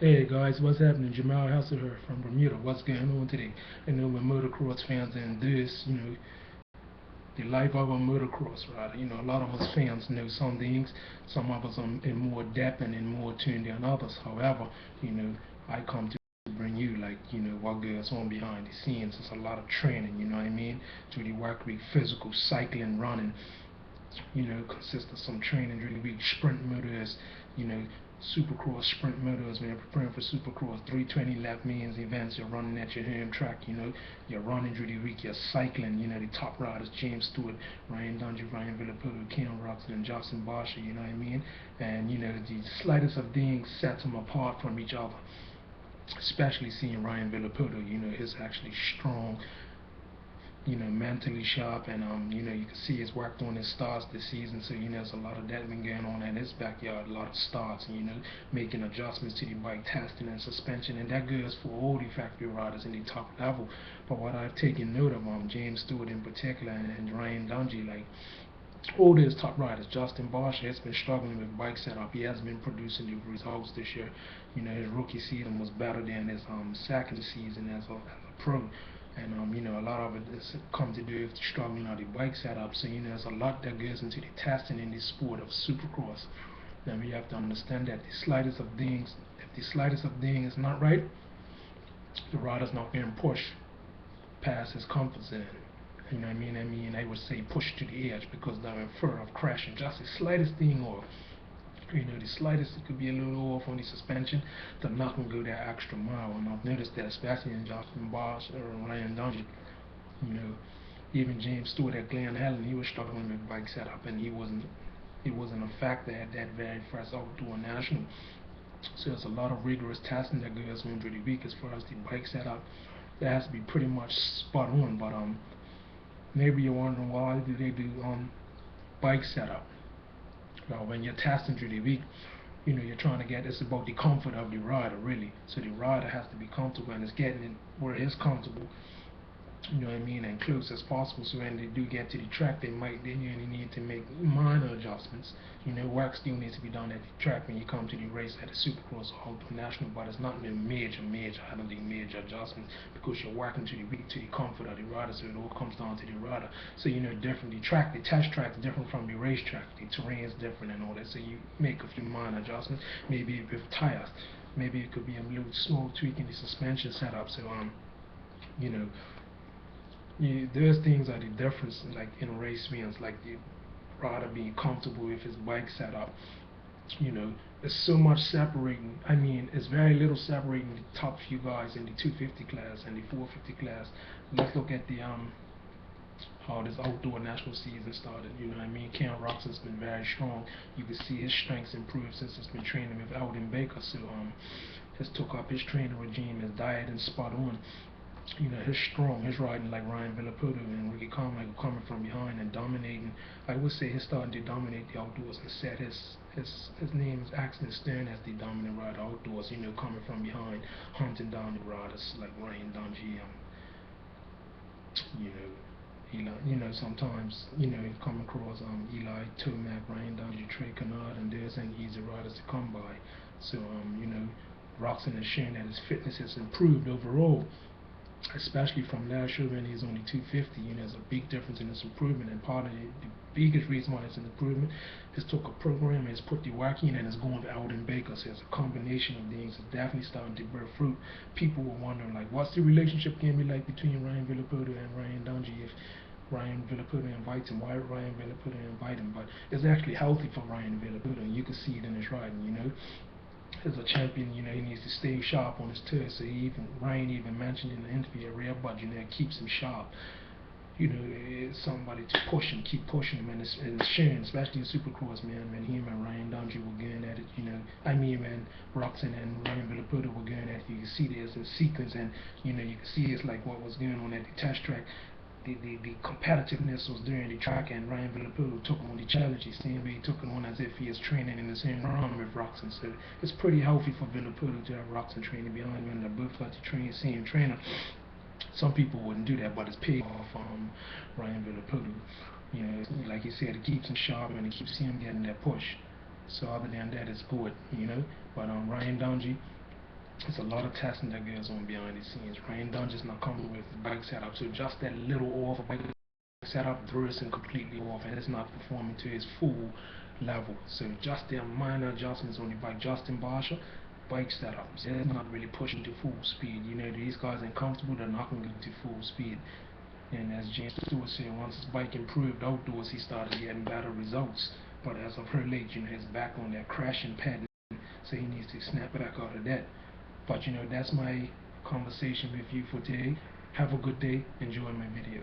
Hey guys, what's happening? Jamal Hustle here from Bermuda. What's going on today? I know we're motocross fans and this, the life of a motocross rider. A lot of us fans know some things, some of us are in more depth and in more tune than others. However, I come to bring you what goes on behind the scenes. It's a lot of training, you know what I mean? To the work week, physical, cycling, running, consists of some training during the week, sprint motors, supercross sprint motors when you're preparing for supercross, 320 lap means events, you're running at your home track, you're running during the week, you're cycling, the top riders, James Stewart, Ryan Dungey, Ryan Villapoto, Ken Roxon, and Justin Barsha, you know what I mean? And, the slightest of things sets them apart from each other, especially seeing Ryan Villapoto, is actually strong, mentally sharp, and you can see he's worked on his starts this season. So there's a lot of that been going on in his backyard, a lot of starts, and making adjustments to the bike, testing and suspension, and that goes for all the factory riders in the top level. But what I've taken note of, James Stewart in particular, and Ryan Dungey, like all those top riders, Justin Barsha has been struggling with bike setup. He hasn't been producing the results this year. His rookie season was better than his second season as a pro. And a lot of it is come to do with struggling on the bike setup. So there's a lot that goes into the testing in the sport of supercross. Now we have to understand that the slightest of things, if the slightest of thing is not right, the rider's not being pushed past his comfort zone. You know what I mean? I would say push to the edge because they're in fear of crashing. Just the slightest thing off. The slightest, it could be a little off on the suspension, they're not going to go that extra mile. And I've noticed that, especially in Justin Bosch or Ryan Dungey. You know, even James Stewart at Glen Helen, he was struggling with bike setup, and it wasn't a factor at that very first outdoor national. So there's a lot of rigorous testing that goes on through the week as far as the bike setup. That has to be pretty much spot on. But maybe you're wondering why do they do bike setup? Well, when you're testing through the week, you're trying to get, it's about the comfort of the rider, really. So the rider has to be comfortable, and it's getting it where it's comfortable, you know what I mean, and close as possible. So when they do get to the track, they only need to make minor adjustments. Work still needs to be done at the track when you come to the race at the Supercross or Outdoor National, but it's not a major, I don't think major adjustments, because you're working to the comfort of the rider. So it all comes down to the rider. So different. The test track is different from the racetrack. The terrain is different and all that. So you make a few minor adjustments. Maybe with tires, maybe it could be a little small tweak in the suspension setup. So you know those things are the difference, like in race wins, like the rider being comfortable with his bike setup. There's so much separating. It's very little separating the top few guys in the 250 class and the 450 class. Let's look at the how this outdoor national season started. Ken Roxon's been very strong. You can see his strengths improved since he's been training with Alden Baker. So has took up his training regime, his diet, and spot on. He's strong, he's riding like Ryan Villapoto and Ricky Carmichael, coming from behind and dominating. I would say he's starting to dominate the outdoors and set his name is Axton Stern as the dominant rider outdoors, coming from behind, hunting down the riders like Ryan Dungey, you know, sometimes, you come across Eli Tomac, Ryan Dungey, Trey Kennard, and there's ain't easy riders to come by. So, Roxon has shown that his fitness has improved overall, especially from last year when he's only 250. There's a big difference in his improvement, and part of the biggest reason why it's an improvement is took a program, has put the work in, and is going out in Baker. So it's a combination of things. It's definitely starting to bear fruit. People were wondering, like, what's the relationship going to be like between Ryan Villapoto and Ryan Dungey if Ryan Villapoto invites him? Why would Ryan Villapoto invite him? But it's actually healthy for Ryan Villapoto, and you can see it in his riding. As a champion, he needs to stay sharp on his toes. So Ryan even mentioned in the interview at Rare Bud, it keeps him sharp. It's somebody to push him, keep pushing him, and it's showing, especially in Supercross, man, when him and Ryan Dungey were going at it, when Roxon and Ryan Villapoto were going at it, you can see there's a sequence, and, you can see it's like what was going on at the test track. The competitiveness was during the track, and Ryan Villapoto took on the challenge. The same way he took it on as if he is training in the same round with Roxon. So it's pretty healthy for Villapoto to have Roxon training behind him, and they're both got the same trainer. Some people wouldn't do that, but it's paid off Ryan Villapoto. Like he said, it keeps him sharp and it keeps him getting that push. So other than that, it's good. But Ryan Dungey, It's a lot of testing that goes on behind the scenes. Ryan Dungeon's not comfortable with the bike setup, so just that little off bike setup throws him completely off, and it's not performing to his full level. So just their minor adjustments on the bike. Justin Barsha, bike setups, it's not really pushing to full speed. You know, these guys ain't comfortable, they're not going to go to full speed. And as James Stewart said, once his bike improved outdoors, he started getting better results. But as of her late, his back on that crashing pattern, so he needs to snap back out of that. But that's my conversation with you for today. Have a good day. Enjoy my video.